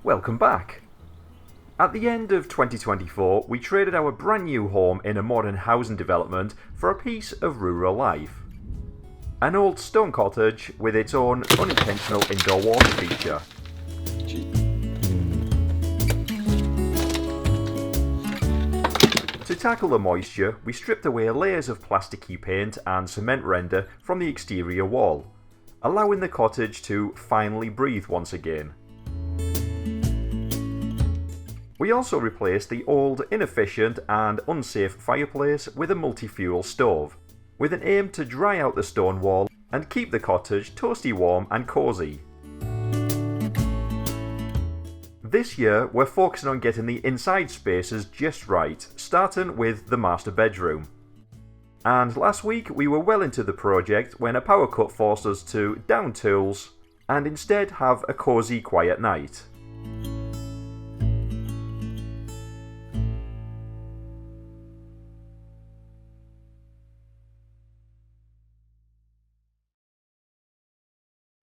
welcome back. At the end of 2024, we traded our brand new home in a modern housing development for a piece of rural life. An old stone cottage with its own unintentional indoor water feature. To tackle the moisture, we stripped away layers of plasticky paint and cement render from the exterior wall, allowing the cottage to finally breathe once again. We also replaced the old, inefficient and unsafe fireplace with a multi-fuel stove, with an aim to dry out the stone wall and keep the cottage toasty warm and cosy. This year we're focusing on getting the inside spaces just right, starting with the master bedroom. And last week we were well into the project when a power cut forced us to down tools and instead have a cosy, quiet night.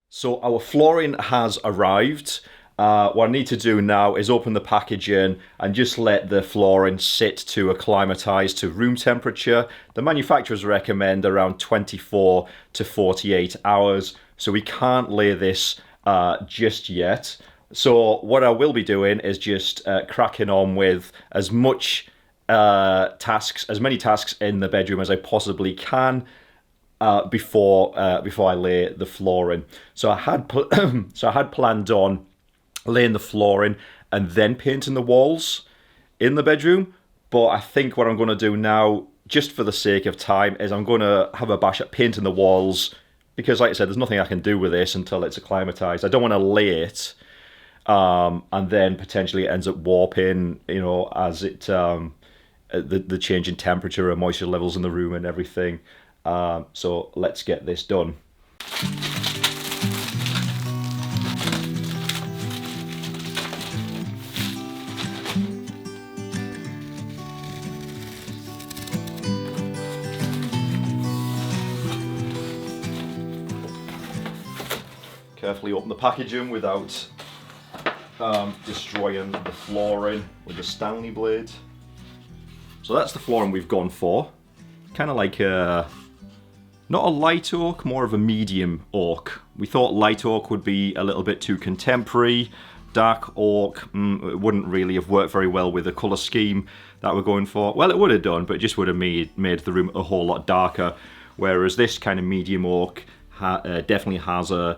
So our flooring has arrived. What I need to do now is open the packaging and just let the flooring sit to acclimatise to room temperature. The manufacturers recommend around 24 to 48 hours, so we can't lay this just yet. So what I will be doing is just cracking on with as many tasks in the bedroom as I possibly can. Before I lay the flooring. So I had planned on laying the flooring and then painting the walls in the bedroom, but I think what I'm going to do now, just for the sake of time, is I'm going to have a bash at painting the walls, because like I said, there's nothing I can do with this until it's acclimatized. I don't want to lay it and then potentially it ends up warping, as it the change in temperature and moisture levels in the room and everything. So let's get this done. Carefully open the packaging without destroying the flooring with the Stanley blade. So that's the flooring we've gone for. Kind of like not a light oak, more of a medium oak. We thought light oak would be a little bit too contemporary. Dark oak, it wouldn't really have worked very well with the colour scheme that we're going for. Well, it would have done, but it just would have made the room a whole lot darker. Whereas this kind of medium oak definitely has a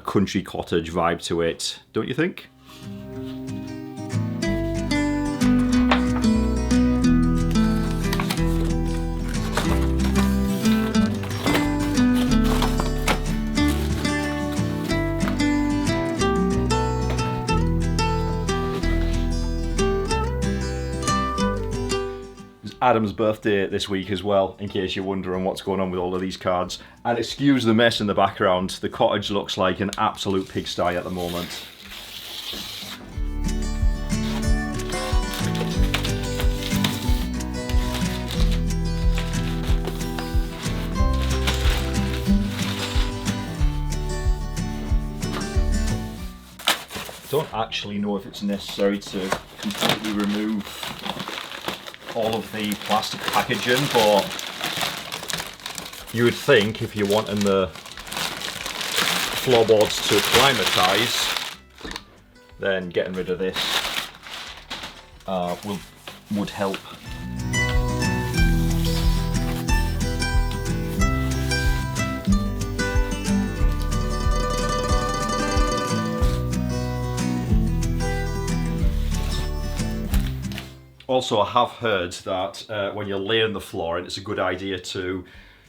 country cottage vibe to it, don't you think? Adam's birthday this week as well, in case you're wondering what's going on with all of these cards. And excuse the mess in the background, the cottage looks like an absolute pigsty at the moment. Don't actually know if it's necessary to completely remove all of the plastic packaging, but you would think if you're wanting the floorboards to acclimatise, then getting rid of this would help. Also, I have heard that when you're laying the flooring, it's a good idea to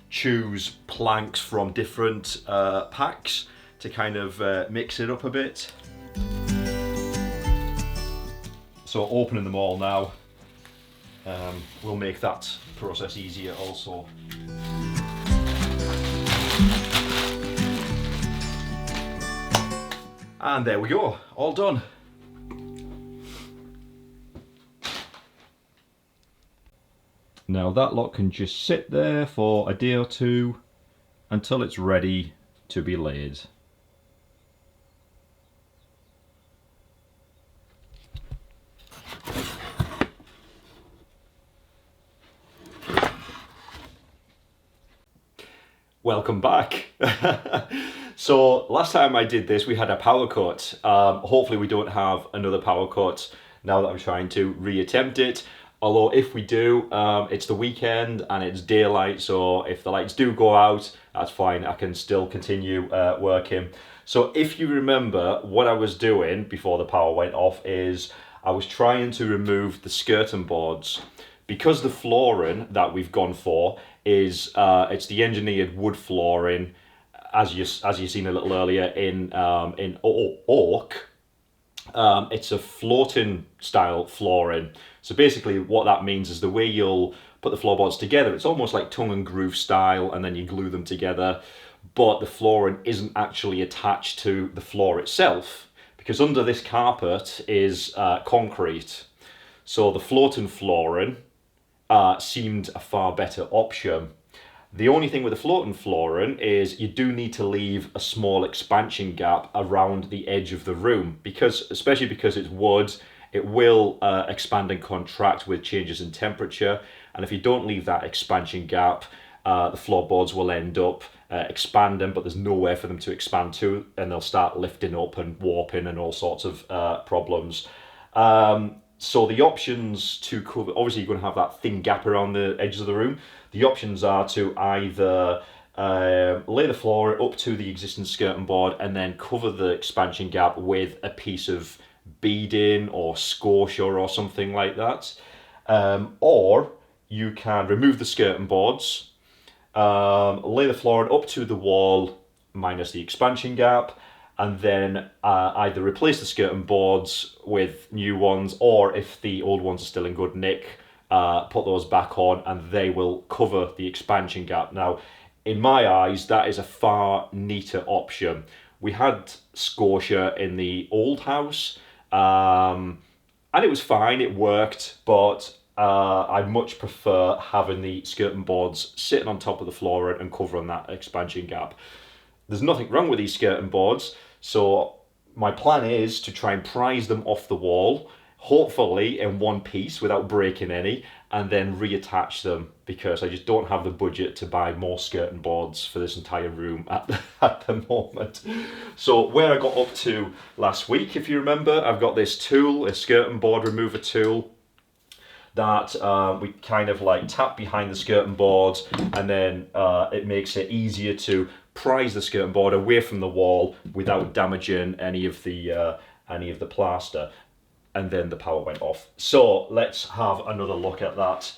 choose planks from different packs to kind of mix it up a bit. So opening them all now will make that process easier also. And there we go, all done. Now that lot can just sit there for a day or two until it's ready to be laid. Welcome back. So last time I did this, we had a power cut. Hopefully we don't have another power cut now that I'm trying to reattempt it. Although if we do, it's the weekend and it's daylight, so if the lights do go out, that's fine. I can still continue working. So if you remember, what I was doing before the power went off is I was trying to remove the skirting boards. Because the flooring that we've gone for is it's the engineered wood flooring, as you seen a little earlier in oak. It's a floating style flooring. So basically, what that means is the way you'll put the floorboards together, it's almost like tongue and groove style, and then you glue them together. But the flooring isn't actually attached to the floor itself, because under this carpet is concrete. So the floating flooring seemed a far better option. The only thing with the floating flooring is you do need to leave a small expansion gap around the edge of the room, especially because it's wood, it will expand and contract with changes in temperature. And if you don't leave that expansion gap, the floorboards will end up expanding, but there's nowhere for them to expand to, and they'll start lifting up and warping and all sorts of problems. So the options to cover, obviously you're going to have that thin gap around the edges of the room. The options are to either lay the floor up to the existing skirting board and then cover the expansion gap with a piece of beading or scotia or something like that. Or you can remove the skirting boards, lay the flooring up to the wall minus the expansion gap, and then either replace the skirting boards with new ones, or if the old ones are still in good nick, put those back on and they will cover the expansion gap. Now, in my eyes, that is a far neater option. We had scotia in the old house, and it was fine, it worked, but I much prefer having the skirting boards sitting on top of the floor and covering that expansion gap. There's nothing wrong with these skirting boards, so my plan is to try and prise them off the wall, hopefully in one piece without breaking any, and then reattach them, because I just don't have the budget to buy more skirting boards for this entire room at the moment. So where I got up to last week, if you remember, I've got this tool, a skirting board remover tool, that we kind of like tap behind the skirting boards, and then it makes it easier to prise the skirting board away from the wall without damaging any of the plaster. And then the power went off. So let's have another look at that.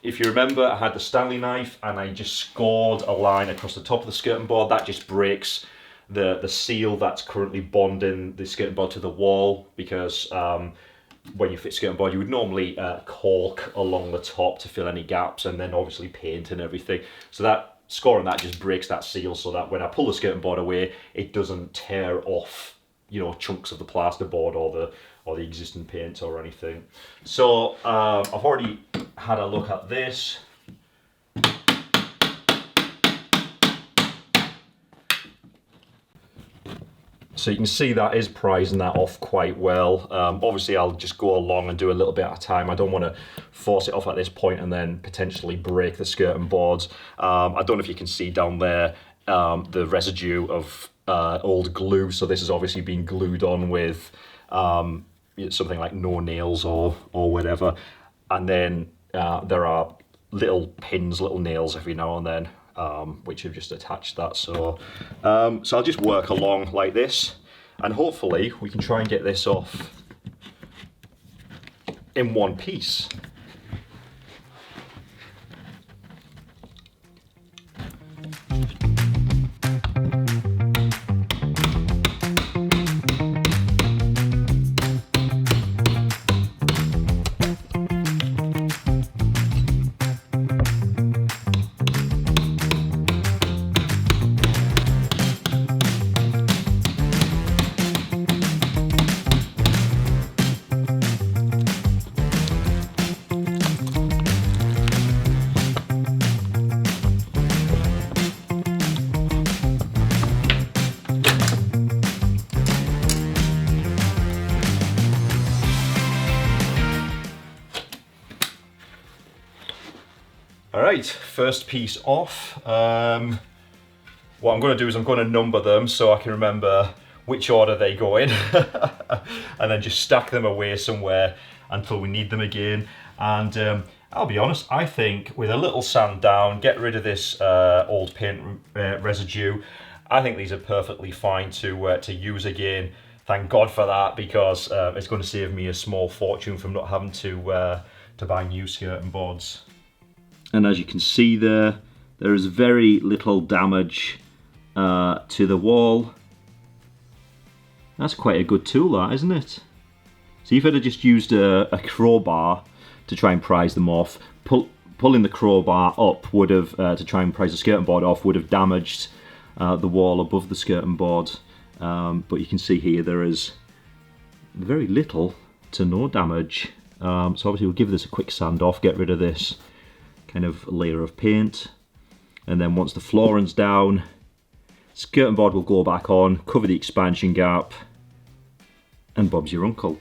If you remember, I had the Stanley knife and I just scored a line across the top of the skirting board. That just breaks the seal that's currently bonding the skirting board to the wall, because when you fit skirting board, you would normally caulk along the top to fill any gaps, and then obviously paint and everything. So that scoring that just breaks that seal, so that when I pull the skirting board away, it doesn't tear off, you know, chunks of the plasterboard or the existing paint or anything. So I've already had a look at this. So you can see that is prising that off quite well. Obviously I'll just go along and do a little bit at a time. I don't want to force it off at this point and then potentially break the skirting boards. I don't know if you can see down there the residue of old glue. So this has obviously been glued on with something like no nails or whatever. And then there are little pins, little nails every now and then, which have just attached that. So I'll just work along like this, and hopefully we can try and get this off in one piece. Alright, first piece off. what I'm going to do is I'm going to number them so I can remember which order they go in, and then just stack them away somewhere until we need them again. And I'll be honest, I think with a little sand down, get rid of this old paint residue, I think these are perfectly fine to use again. Thank God for that, because it's going to save me a small fortune from not having to buy new skirting boards. And as you can see there is very little damage to the wall. That's quite a good tool, that, isn't it? So if I'd have just used a crowbar to try and prise them off, pulling the crowbar up would have, to try and prise the skirting board off, would have damaged the wall above the skirting board. But you can see here there is very little to no damage. So obviously we'll give this a quick sand off, get rid of this kind of layer of paint, and then once the flooring's down, skirting board will go back on, cover the expansion gap, and Bob's your uncle.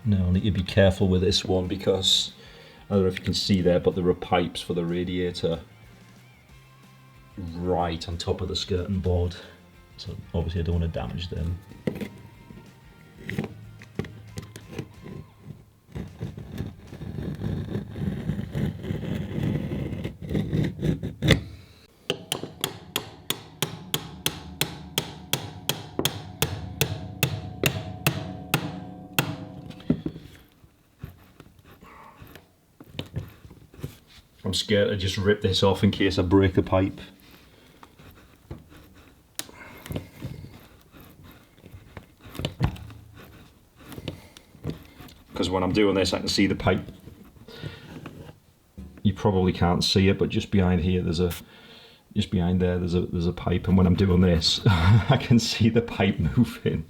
Now I need to be careful with this one because I don't know if you can see there, but there are pipes for the radiator right on top of the skirting board. So obviously I don't want to damage them. I'm scared to just rip this off in case I break the pipe. Because when I'm doing this I can see the pipe. You probably can't see it, but just behind here there's a pipe, and when I'm doing this I can see the pipe moving.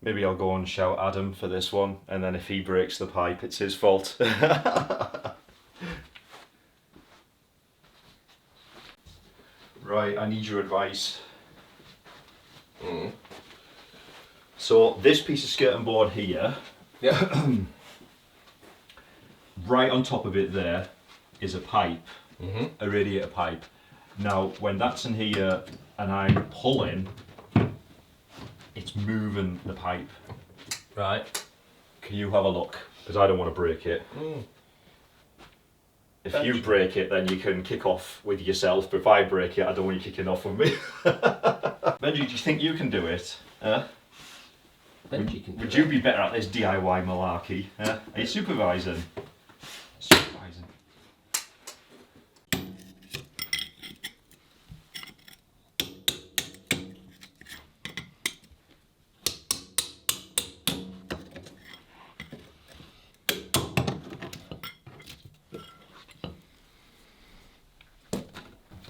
Maybe I'll go and shout Adam for this one, and then if he breaks the pipe, it's his fault. Right, I need your advice. So this piece of skirting board here, Yeah. right on top of it there is a pipe, a radiator pipe. Now when that's in here and I'm pulling, it's moving the pipe. Right. Can you have a look? Because I don't want to break it. If Benji. you break it, then you can kick off with yourself, but if I break it, I don't want you kicking off with me. Benji, do you think you can do it? Benji can do Would it. you be better at this DIY malarkey? Are you supervising? Supervising.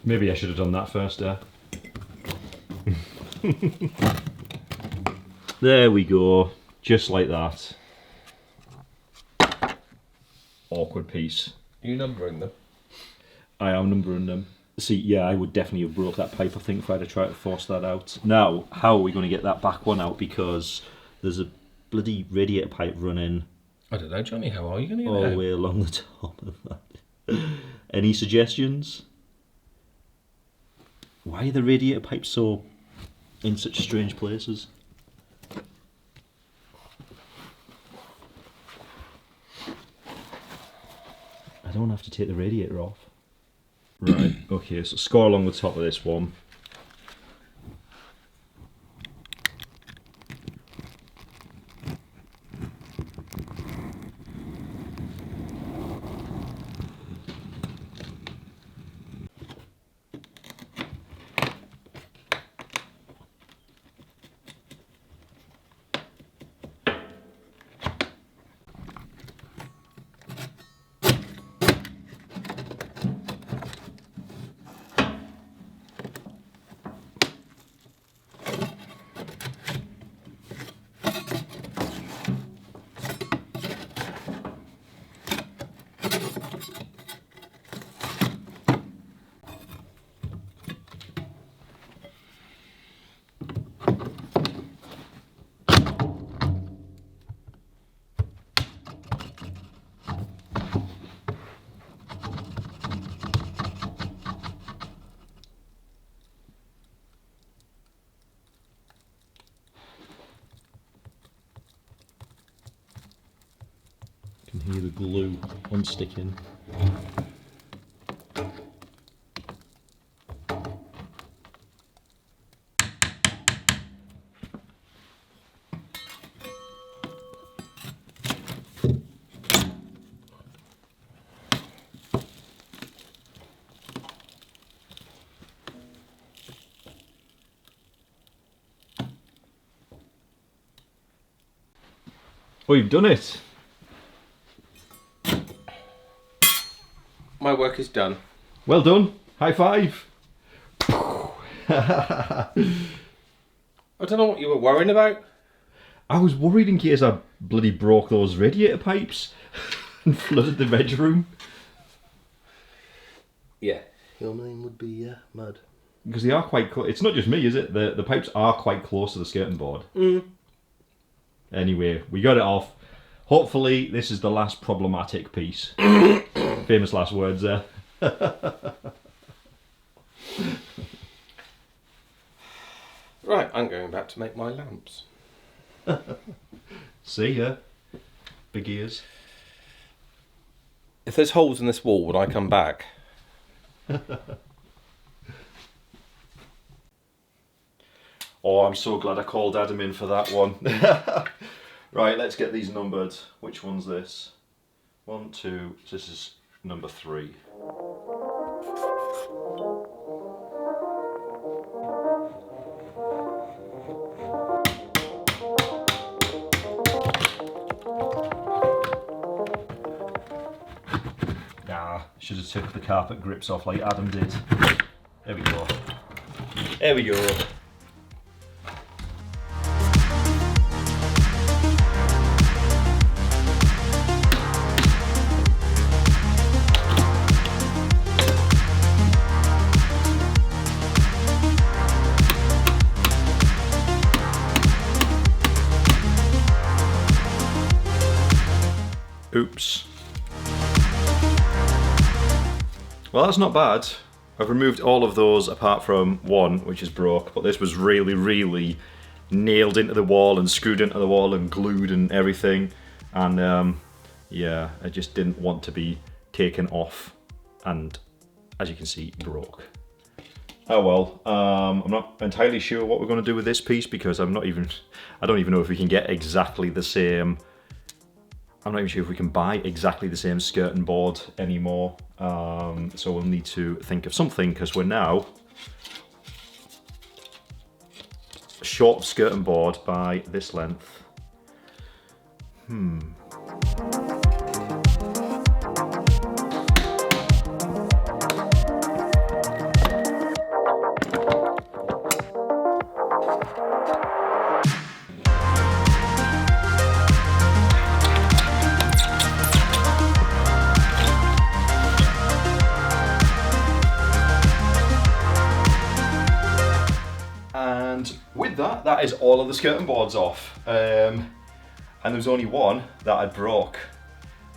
Maybe I should have done that first, There we go, just like that. Awkward piece. Are you numbering them? I am numbering them. See, yeah, I would definitely have broke that pipe, I think, if I'd have tried to force that out. Now, how are we going to get that back one out? Because there's a bloody radiator pipe running I don't know, Johnny. How are you going to get all it the out? way along the top of that. Any suggestions? Why are the radiator pipes so in such strange places? I don't have to take the radiator off. Right, okay, so score along the top of this one. need the glue unsticking. Oh, you've done it! My work is done. Well done! High five! I don't know what you were worrying about. I was worried in case I bloody broke those radiator pipes and flooded the bedroom. Yeah. Your name would be Mud. Because they are quite close. It's not just me, is it? The pipes are quite close to the skirting board. Anyway, we got it off. Hopefully, this is the last problematic piece. Famous last words there. Right, I'm going back to make my lamps. See ya. Big ears. If there's holes in this wall, would I come back? Oh, I'm so glad I called Adam in for that one. Right, let's get these numbered. Which one's this? 1, 2, this is number 3. Nah, should have took the carpet grips off like Adam did. There we go. There we go. Oops. Well, that's not bad. I've removed all of those apart from one, which is broke, but this was really, really nailed into the wall and screwed into the wall and glued and everything. And yeah, I just didn't want to be taken off and, as you can see, broke. Oh well, I'm not entirely sure what we're going to do with this piece because I don't even know if we can get exactly the same. I'm not even sure if we can buy exactly the same skirting board anymore. So we'll need to think of something because we're now short of skirting board by this length. And with that, that is all of the skirting boards off. And there's only one that I broke.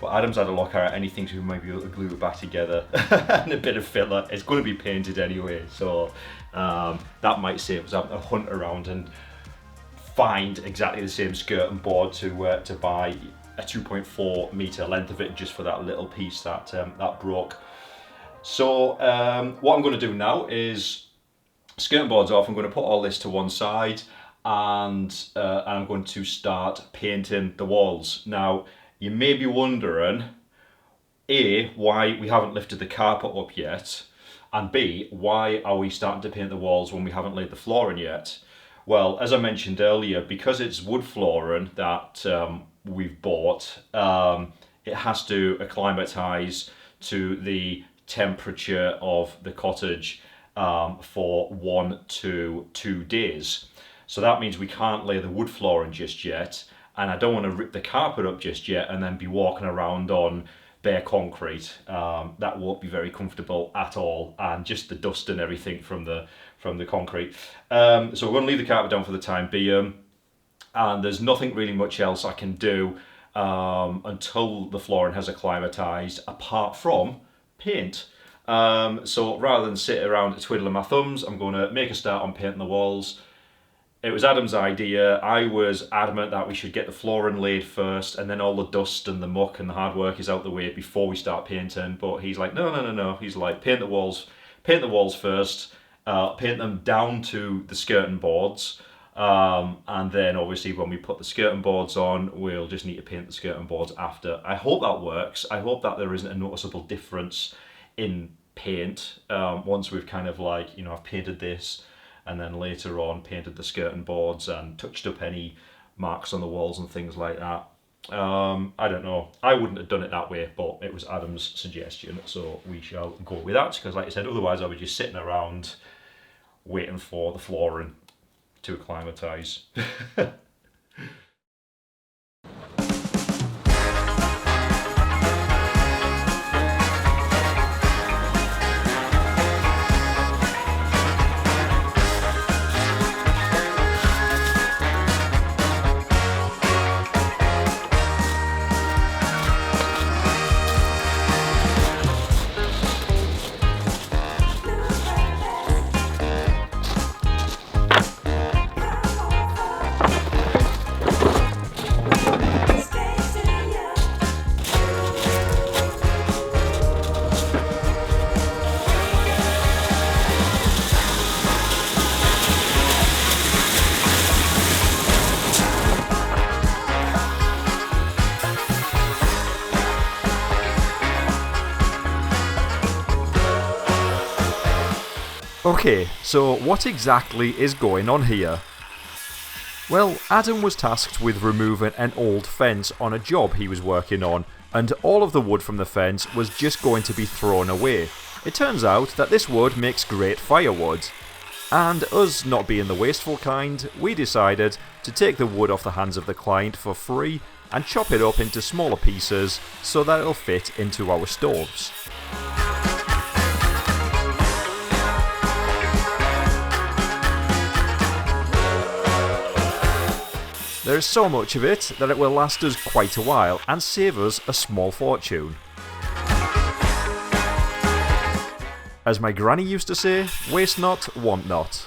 But Adam's had a look at it and he thinks we might be able to glue it back together. And a bit of filler. It's going to be painted anyway, so that might save us having to hunt around and find exactly the same skirting board to buy a 2.4 metre length of it just for that little piece that that broke. So what I'm going to do now is skirting board's off. I'm going to put all this to one side and I'm going to start painting the walls. Now, you may be wondering, A, why we haven't lifted the carpet up yet, and B, why are we starting to paint the walls when we haven't laid the flooring yet? Well, as I mentioned earlier, because it's wood flooring that we've bought, it has to acclimatise to the temperature of the cottage for 1 to 2 days. So that means we can't lay the wood flooring just yet, and I don't want to rip the carpet up just yet and then be walking around on bare concrete. That won't be very comfortable at all, and just the dust and everything from the concrete. So we're going to leave the carpet down for the time being, and there's nothing really much else I can do until the flooring has acclimatised, apart from paint. So rather than sit around twiddling my thumbs, I'm going to make a start on painting the walls. it was Adam's idea. I was adamant that we should get the flooring laid first, and then all the dust and the muck and the hard work is out the way before we start painting. But he's like, no. He's like, paint the walls first, paint them down to the skirting boards, and then obviously when we put the skirting boards on, we'll just need to paint the skirting boards after. I hope that works. I hope that there isn't a noticeable difference in paint once we've kind of like, I've painted this, and then later on painted the skirting boards and touched up any marks on the walls and things like that. I don't know. I wouldn't have done it that way, but it was Adam's suggestion, so we shall go with that, because like I said, otherwise I was just sitting around waiting for the flooring to acclimatise. Okay, so what exactly is going on here? Well, Adam was tasked with removing an old fence on a job he was working on, and all of the wood from the fence was just going to be thrown away. It turns out that this wood makes great firewood, and us not being the wasteful kind, we decided to take the wood off the hands of the client for free and chop it up into smaller pieces so that it'll fit into our stoves. There is so much of it that it will last us quite a while and save us a small fortune. As my granny used to say, waste not, want not.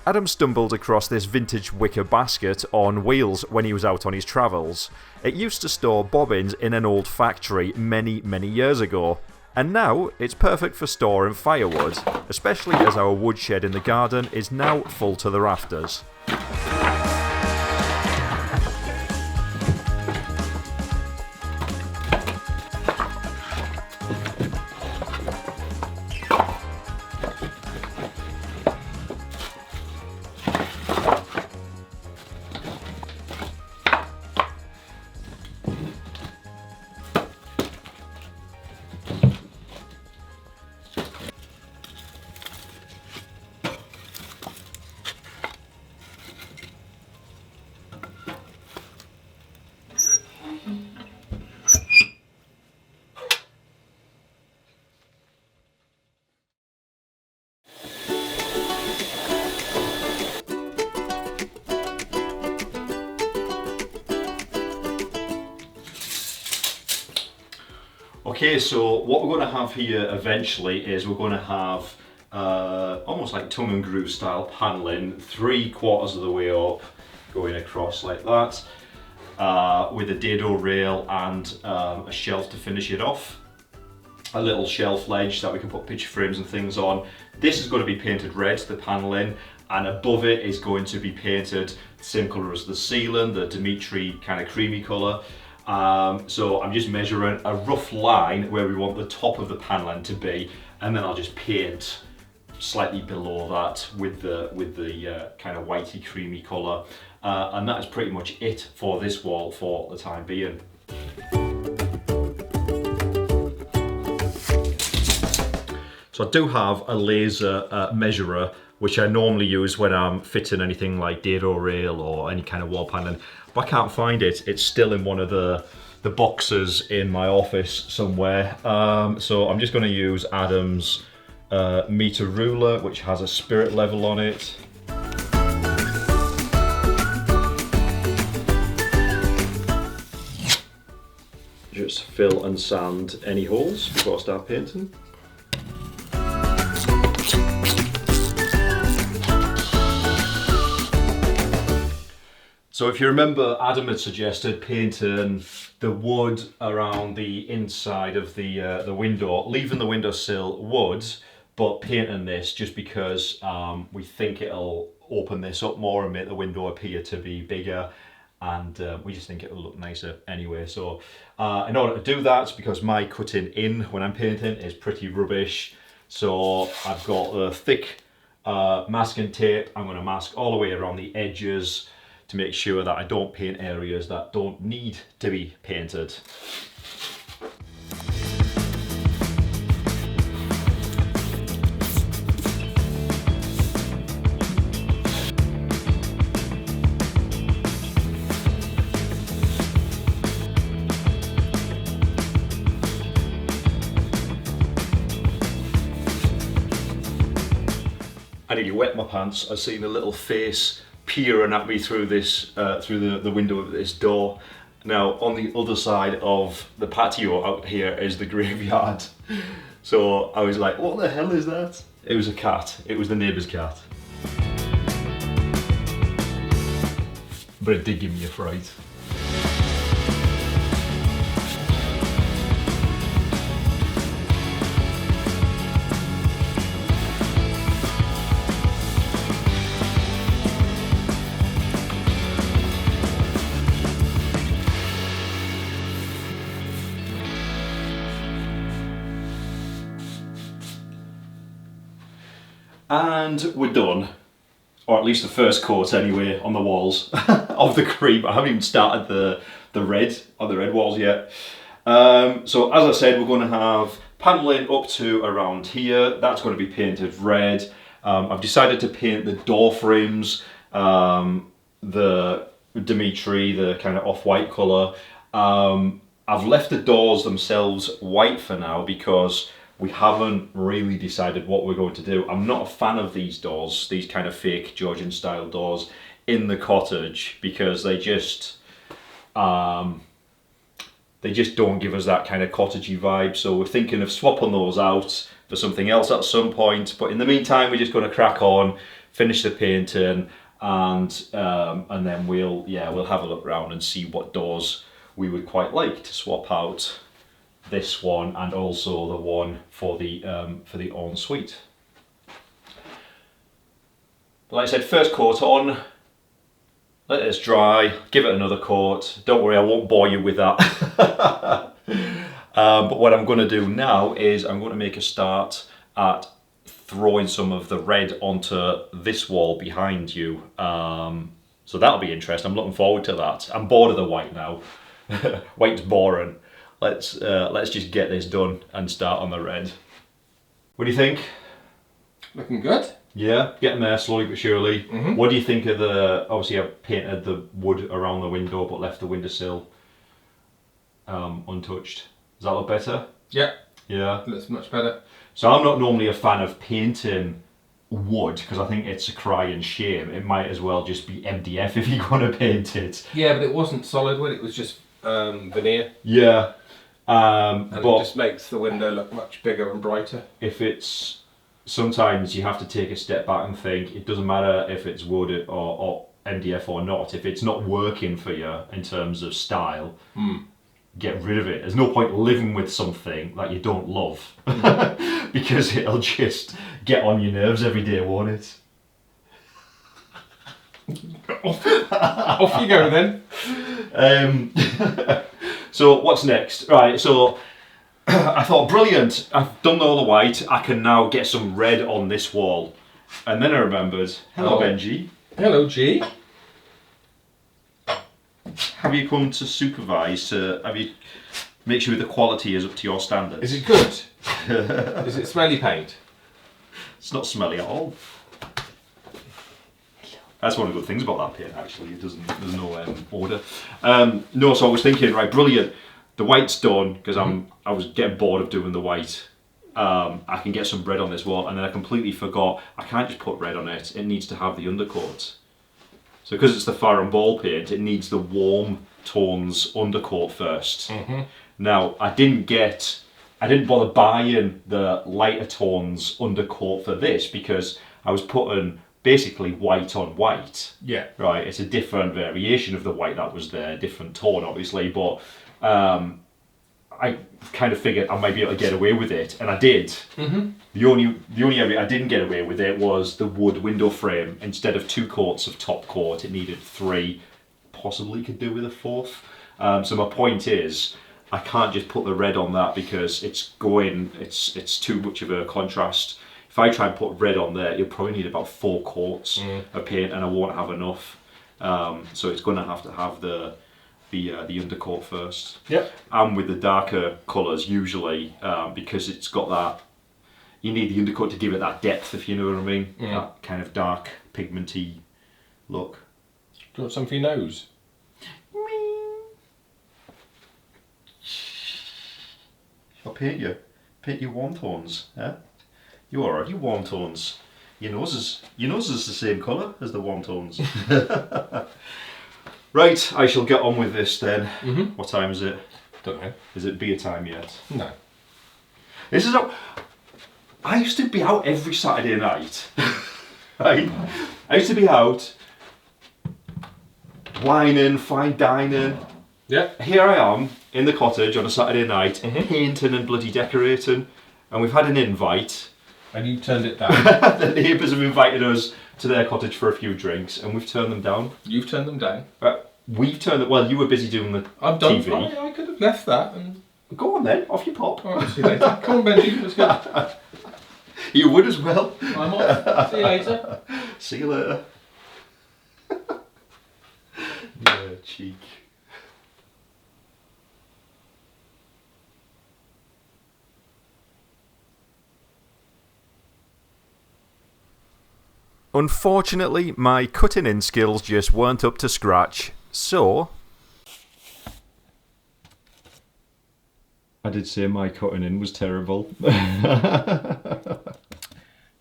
Adam stumbled across this vintage wicker basket on wheels when he was out on his travels. It used to store bobbins in an old factory many years ago, and now it's perfect for storing firewood, especially as our woodshed in the garden is now full to the rafters. Okay, so what we're going to have here eventually is we're going to have almost like tongue and groove style panelling, 3/4 of the way up, going across like that, with a dado rail and a shelf to finish it off. A little shelf ledge that we can put picture frames and things on. This is going to be painted red, the panelling, and above it is going to be painted the same colour as the ceiling, the 𝗬𝗎𝗃𝗃 kind of creamy colour. So I'm just measuring a rough line where we want the top of the panelling to be, and then I'll just paint slightly below that with the kind of whitey creamy colour, and that is pretty much it for this wall for the time being. So I do have a laser measurer, which I normally use when I'm fitting anything like dado rail or any kind of wall panelling, but I can't find it. It's still in one of the boxes in my office somewhere. So I'm just going to use Adam's meter ruler, which has a spirit level on it. Just fill and sand any holes before I start painting. So if you remember, Adam had suggested painting the wood around the inside of the window, leaving the windowsill wood, but painting this just because we think it'll open this up more and make the window appear to be bigger, and we just think it'll look nicer anyway. So in order to do that, because my cutting in when I'm painting is pretty rubbish, so I've got the thick masking tape. I'm going to mask all the way around the edges to make sure that I don't paint areas that don't need to be painted. I nearly wet my pants. I've seen a little face peering at me through this, through the window of this door. Now, on the other side of the patio out here is the graveyard. So I was like, what the hell is that? It was a cat. It was the neighbour's cat. But it did give me a fright. And we're done, or at least the first coat anyway, on the walls of the cream. I haven't even started the red on the red walls yet. So as I said, we're going to have paneling up to around here. That's going to be painted red. I've decided to paint the door frames, the 𝗬𝗵𝘃𝗽𝗽, the kind of off-white colour. I've left the doors themselves white for now because we haven't really decided what we're going to do. I'm not a fan of these doors, these kind of fake Georgian style doors in the cottage, because they just don't give us that kind of cottagey vibe. So we're thinking of swapping those out for something else at some point. But in the meantime, we're just going to crack on, finish the painting, and then we'll have a look around and see what doors we would quite like to swap out. This one and also the one for the 𝗬𝗵𝘃𝗽𝗽. Like I said, first coat on, let this dry, give it another coat. Don't worry, I won't bore you with that. But what I'm going to do now is I'm going to make a start at throwing some of the red onto this wall behind you. So that'll be interesting. I'm looking forward to that. I'm bored of the white now. White's boring. Let's just get this done and start on the red. What do you think? Looking good. Yeah, getting there slowly but surely. Mm-hmm. What do you think of obviously I've painted the wood around the window but left the windowsill untouched. Does that look better? Yeah. Yeah. Looks much better. So I'm not normally a fan of painting wood because I think it's a crying shame. It might as well just be MDF if you're going to paint it. Yeah, but it wasn't solid wood, it was just veneer. Yeah. And but it just makes the window look much bigger and brighter. Sometimes you have to take a step back and think, it doesn't matter if it's wood or MDF or not, if it's not working for you in terms of style, get rid of it. There's no point living with something that you don't love because it'll just get on your nerves every day, won't it? Off you go then. So what's next? Right, so I thought, brilliant, I've done all the white, I can now get some red on this wall. And then I remembered, hello Benji. Hello G. Have you come to supervise, make sure the quality is up to your standards? Is it good? Is it smelly paint? It's not smelly at all. That's one of the good things about that paint, actually. There's no odour. No, so I was thinking, right, brilliant. The white's done because I was getting bored of doing the white. I can get some red on this wall, and then I completely forgot I can't just put red on it. It needs to have the undercoat. So because it's the fire and ball paint, it needs the warm tones undercoat first. Now, I didn't bother buying the lighter tones undercoat for this because I was putting basically white on white. Yeah. Right, it's a different variation of the white that was there, different tone obviously, but I kind of figured I might be able to get away with it, and I did. Mm-hmm. The only area I didn't get away with it was the wood window frame. Instead of 2 coats of top coat, it needed 3, possibly could do with a 4th. So my point is, I can't just put the red on that because it's too much of a contrast. If I try and put red on there, you'll probably need about 4 coats of paint, and I won't have enough. So it's going to have the undercoat first. Yep. And with the darker colours, usually, because it's got that, you need the undercoat to give it that depth, if you know what I mean. That kind of dark, pigmenty look. Do you want some for your nose? I'll paint your warm tones, yeah? You already warm tones. Your nose is the same colour as the warm tones. Right, I shall get on with this then. What time is it? Don't know. Is it beer time yet? No. This is how I used to be out every Saturday night. Right? I used to be out whining, fine dining. Yeah. Here I am in the cottage on a Saturday night, painting and bloody decorating, and we've had an invite. And you turned it down. The neighbours have invited us to their cottage for a few drinks, and we've turned them down. You've turned them down. We've turned them. Well, you were busy doing the I've done TV. fine. I could have left that and... Go on then, off you pop. Alright, see you later. Come on, Benji, let's go. You would as well. I'm off. See you later. See you later. Yeah, cheek. Unfortunately, my cutting in skills just weren't up to scratch, so... I did say my cutting in was terrible.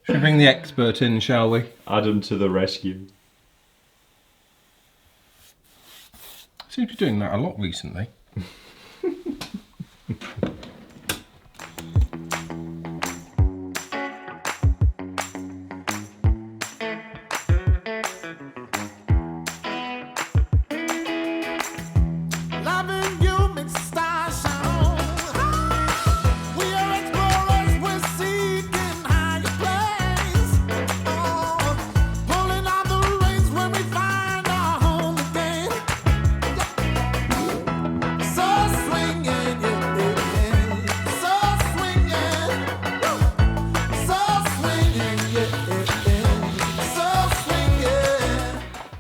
Should we bring the expert in, shall we? Adam to the rescue. Seems to be doing that a lot recently.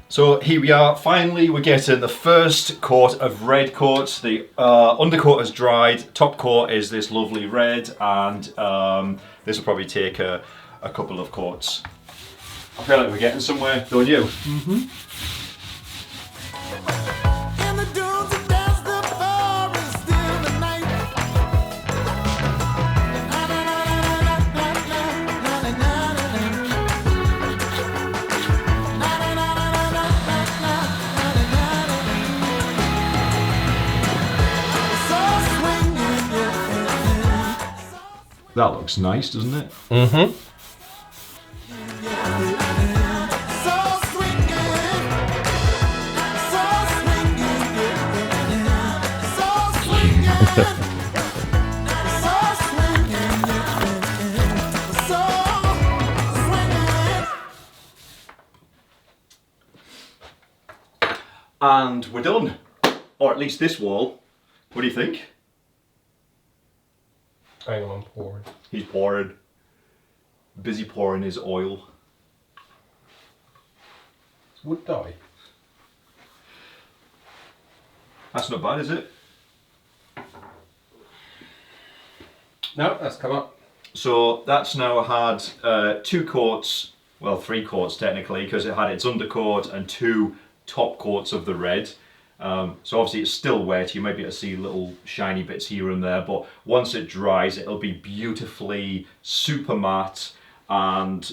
So here we are, finally we're getting the first coat of red coat. The undercoat has dried, top coat is this lovely red, and this will probably take a couple of coats. I feel like we're getting somewhere, don't you? That looks nice, doesn't it? And we're done. Or at least this wall. What do you think? Hang on, I'm pouring. He's pouring. Busy pouring his oil. It's wood dye. That's not bad, is it? No, that's come up. So that's now had 2 coats, well 3 coats technically, because it had its undercoat and 2 top coats of the red. So obviously it's still wet, you might be able to see little shiny bits here and there, but once it dries it'll be beautifully super matte. And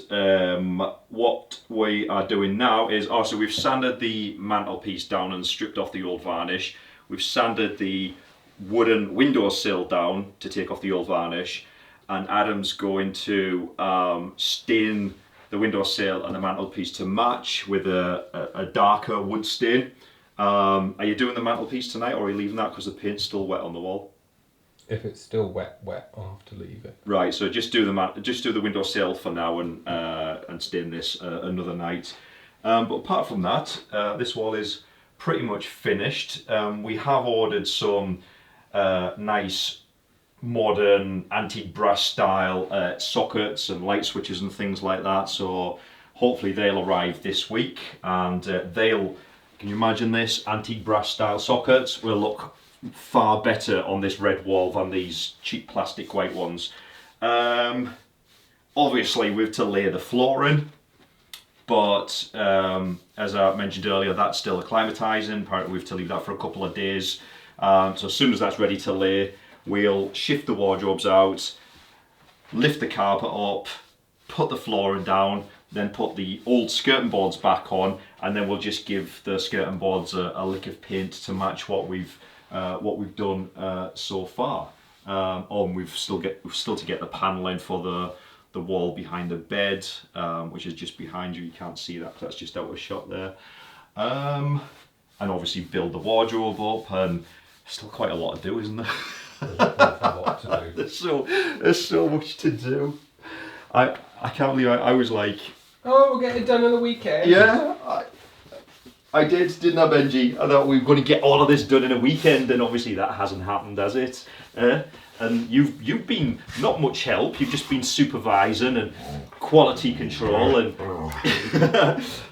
what we are doing now is, so we've sanded the mantelpiece down and stripped off the old varnish. We've sanded the wooden windowsill down to take off the old varnish, and Adam's going to stain the windowsill and the mantelpiece to match with a darker wood stain. Are you doing the mantelpiece tonight, or are you leaving that because the paint's still wet on the wall? If it's still wet, I'll have to leave it. Right, so just do the windowsill for now and stain this another night. But apart from that, this wall is pretty much finished. We have ordered some nice modern antique brass style sockets and light switches and things like that, so hopefully they'll arrive this week, and can you imagine this? Antique brass style sockets will look far better on this red wall than these cheap plastic white ones. Obviously we have to lay the flooring, but as I mentioned earlier, that's still acclimatizing. Apparently we have to leave that for a couple of days. So as soon as that's ready to lay, we'll shift the wardrobes out, lift the carpet up, put the flooring down, then put the old skirting boards back on, and then we'll just give the skirting boards a lick of paint to match what we've done so far. We've still to get the paneling for the wall behind the bed, which is just behind you. You can't see that because that's just out of shot there. And obviously build the wardrobe up, and still quite a lot to do, isn't there? There's a lot to do. There's so much to do. I can't believe I was like, oh, we'll get it done on the weekend. Yeah, I didn't I, Benji? I thought we were going to get all of this done in a weekend, and obviously that hasn't happened, has it? And you've been not much help. You've just been supervising and quality control and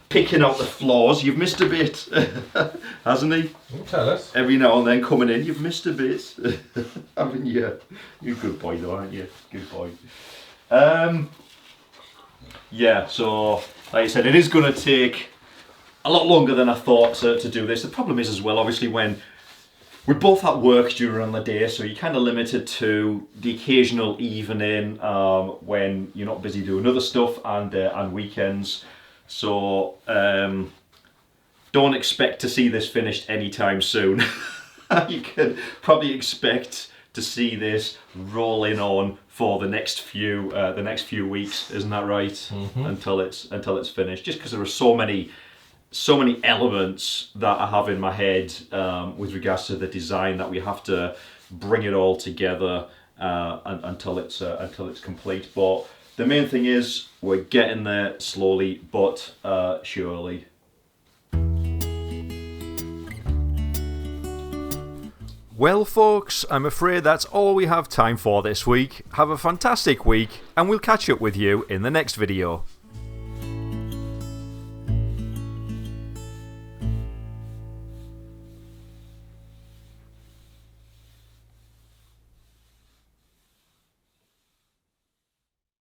picking out the flaws. You've missed a bit, hasn't he? Tell us. Every now and then coming in, you've missed a bit, haven't you? You're a good boy though, aren't you? Good boy. Yeah, so like I said, it is going to take a lot longer than I thought to do this. The problem is as well, obviously, when we're both at work during the day, so you're kind of limited to the occasional evening when you're not busy doing other stuff, and weekends. So don't expect to see this finished anytime soon. You can probably expect to see this rolling on for the next few weeks, isn't that right? Mm-hmm. Until it's finished. Just because there are so many elements that I have in my head with regards to the design that we have to bring it all together until it's complete. But the main thing is we're getting there slowly but surely. Well folks, I'm afraid that's all we have time for this week. Have a fantastic week, and we'll catch up with you in the next video.